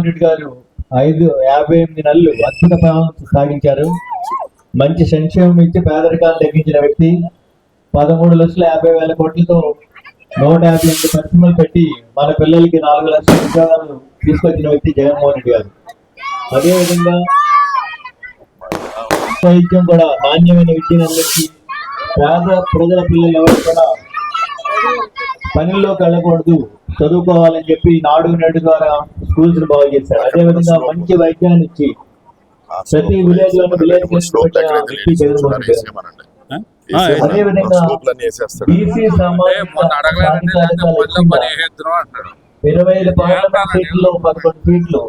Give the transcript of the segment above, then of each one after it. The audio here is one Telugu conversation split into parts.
జగన్మోహన్ రెడ్డి గారు 58 నెలలు అద్భుత పాలన సాగించారు. మంచి సంక్షేమం ఇచ్చి పేదరికాన్ని తగ్గించిన వ్యక్తి. 13,50,000 కోట్లతో 158 పరిశ్రమలు పెట్టి మన పిల్లలకి 4 లక్షల ఉద్యోగాలు తీసుకొచ్చిన వ్యక్తి జగన్మోహన్ రెడ్డి గారు. అదేవిధంగా వైద్యం కూడా నాణ్యమైన విద్యను అందించి పేద ప్రజల పిల్లలు ఎవరు కూడా పనుల్లోకి వెళ్ళకూడదు, చదువుకోవాలని చెప్పి నాడు నేడు ద్వారా స్కూల్స్ బాగు చేశారు. అదేవిధంగా మంచి వైద్యాన్ని ఇచ్చి ప్రతి విలేజ్ లోని విలేజ్ వ్యక్తి జగన్మోహన్ రెడ్డి గారు. అదేవిధంగా బీసీ సామాజిక 25 పార్లమెంట్ సీట్లలో 11 సీట్లు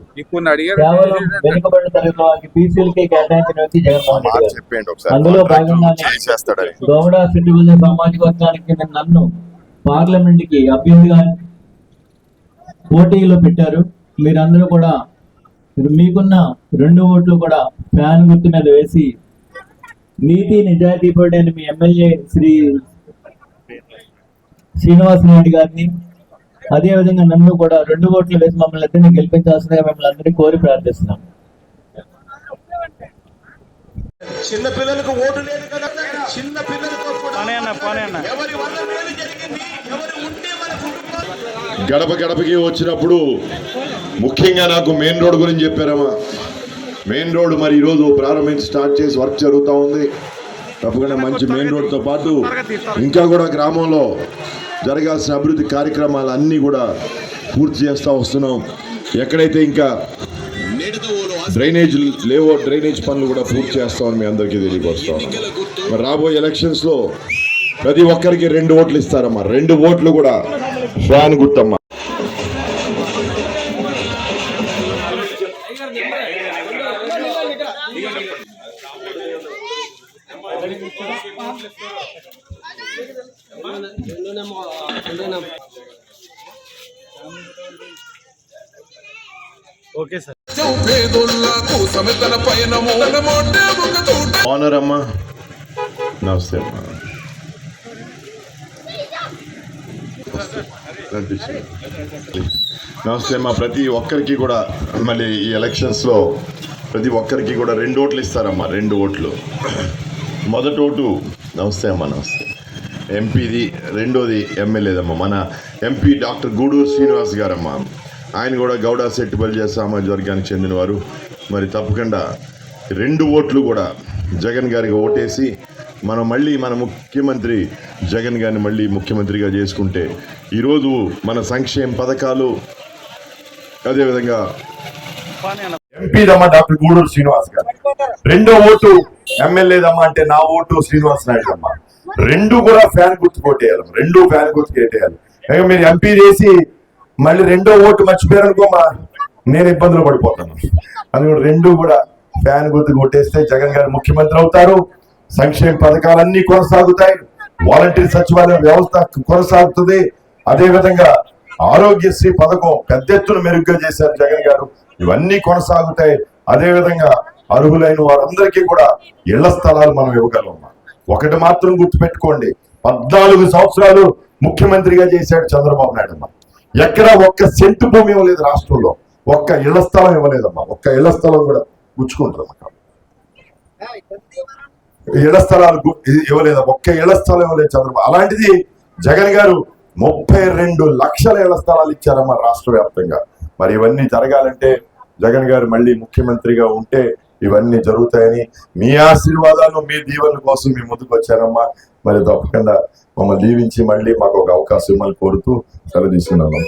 కేవలం వెనుకబడిన తరగతి వారికి బీసీలకే కేటాయించిన వ్యక్తి జగన్మోహన్ రెడ్డి గారు. అందులో భాగంగానే గౌడ సిద్ధిబుజ సామాజిక వర్గానికి చెందిన నన్ను పార్లమెంట్ కి అభ్యర్థిగా పోటీలో పెట్టారు. మీరందరూ కూడా మీకున్న 2 ఓట్లు కూడా ఫ్యాన్ గుర్తు మీద వేసి నీతి నిజాయితీ పడిన మీ ఎమ్మెల్యే శ్రీ శ్రీనివాస్ రెడ్డి గారిని, అదేవిధంగా నన్ను కూడా 2 ఓట్లు వేసి మమ్మల్ని ఇద్దరిని గెలిపించాల్సిందిగా మిమ్మల్ని అందరినీ కోరి ప్రార్థిస్తున్నాం. చిన్న పిల్లలకు ఓటు లేదు కదా, చిన్న పిల్లలకు గడప గడపకి వచ్చినప్పుడు ముఖ్యంగా నాకు మెయిన్ రోడ్ గురించి చెప్పారమ్మా. మెయిన్ రోడ్ మరి ఈరోజు ప్రారంభించి స్టార్ట్ చేసి వర్క్ జరుగుతూ ఉంది. తప్పకుండా మంచి మెయిన్ రోడ్తో పాటు ఇంకా కూడా గ్రామంలో జరగాల్సిన అభివృద్ధి కార్యక్రమాలు అన్నీ కూడా పూర్తి చేస్తూ వస్తున్నాం. ఎక్కడైతే ఇంకా డ్రైనేజ్ లేవో డ్రైనేజ్ పనులు కూడా పూర్తి చేస్తామని మీ అందరికీ తెలియపరుస్తాం. మరి రాబోయే ఎలక్షన్స్లో ప్రతి ఒక్కరికి 2 ఓట్లు ఇస్తారమ్మా. 2 ఓట్లు కూడా ఫ్యాన్ గుర్తమ్మా. Okay sir. ఆనర్ అమ్మా, నమస్తే అమ్మా. నమస్తే అమ్మా. ప్రతి ఒక్కరికి కూడా మళ్ళీ ఈ ఎలక్షన్స్లో ప్రతి ఒక్కరికి కూడా 2 ఓట్లు ఇస్తారమ్మా. 2 ఓట్లు. మొదటి ఓటు నమస్తే అమ్మా, నమస్తే ఎంపీది, రెండోది ఎమ్మెల్యేదమ్మా. మన ఎంపీ డాక్టర్ గూడూరు శ్రీనివాస్ గారమ్మా. ఆయన కూడా గౌడ సెట్టిబల్జ సామాజిక వర్గానికి చెందినవారు. మరి తప్పకుండా 2 ఓట్లు కూడా జగన్ గారికి ఓటేసి మనం మళ్ళీ మన ముఖ్యమంత్రి జగన్ గారిని మళ్ళీ ముఖ్యమంత్రిగా చేసుకుంటే ఈరోజు మన సంక్షేమ పథకాలు, అదేవిధంగా ఎంపీదమ్మా డాక్టర్ గూడూరు శ్రీనివాస్ గారు. 2వ ఓటు ఎమ్మెల్యేదమ్మా అంటే నా ఓటు శ్రీనివాస్ నాయుడు అమ్మా. 2 కూడా ఫ్యాన్ గుర్తు కొట్టేయాలి. 2 ఫ్యాన్ గుర్తు కొట్టేయాలి. మీరు ఎంపీ చేసి మళ్ళీ 2వ ఓటు మర్చిపోయారనుకోమా, నేను ఇబ్బందులు పడిపోతాను. అది కూడా 2 కూడా ఫ్యాన్ గుర్తు కొట్టేస్తే జగన్ గారు ముఖ్యమంత్రి అవుతారు. సంక్షేమ పథకాలన్నీ కొనసాగుతాయి. వాలంటీర్ సచివాలయ వ్యవస్థ కొనసాగుతుంది. అదేవిధంగా ఆరోగ్యశ్రీ పథకం పెద్ద ఎత్తున మెరుగ్గా చేశారు జగన్ గారు. ఇవన్నీ కొనసాగుతాయి. అదేవిధంగా అర్హులైన వారందరికీ కూడా ఇళ్ల స్థలాలు మనం ఇవ్వగలం. ఒకటి మాత్రం గుర్తుపెట్టుకోండి, 14 సంవత్సరాలు ముఖ్యమంత్రిగా చేశాడు చంద్రబాబు నాయుడు అమ్మ. ఎక్కడ 1 సెంటు భూమి ఇవ్వలేదు రాష్ట్రంలో. 1 ఇళ్ల స్థలం ఇవ్వలేదమ్మా. 1 ఇళ్ల స్థలం కూడా గుచ్చుకుంటారు. ఇళ్ల స్థలాలు ఇవ్వలేదు. 1 ఇళ్ల స్థలం ఇవ్వలేదు చంద్రబాబు. అలాంటిది జగన్ గారు 32 లక్షల ఇళ్ల స్థలాలు ఇచ్చారమ్మా రాష్ట్ర వ్యాప్తంగా. మరి ఇవన్నీ జరగాలంటే జగన్ గారు మళ్ళీ ముఖ్యమంత్రిగా ఉంటే ఇవన్నీ జరుగుతాయని మీ ఆశీర్వాదాలు, మీ దీవెనల కోసం మీ ముందుకు వచ్చారమ్మా. మరి తప్పకుండా మమ్మల్ని దీవించి మళ్ళీ మాకు ఒక అవకాశం ఇవ్వమని కోరుతూ సెలవు తీసుకున్నాను.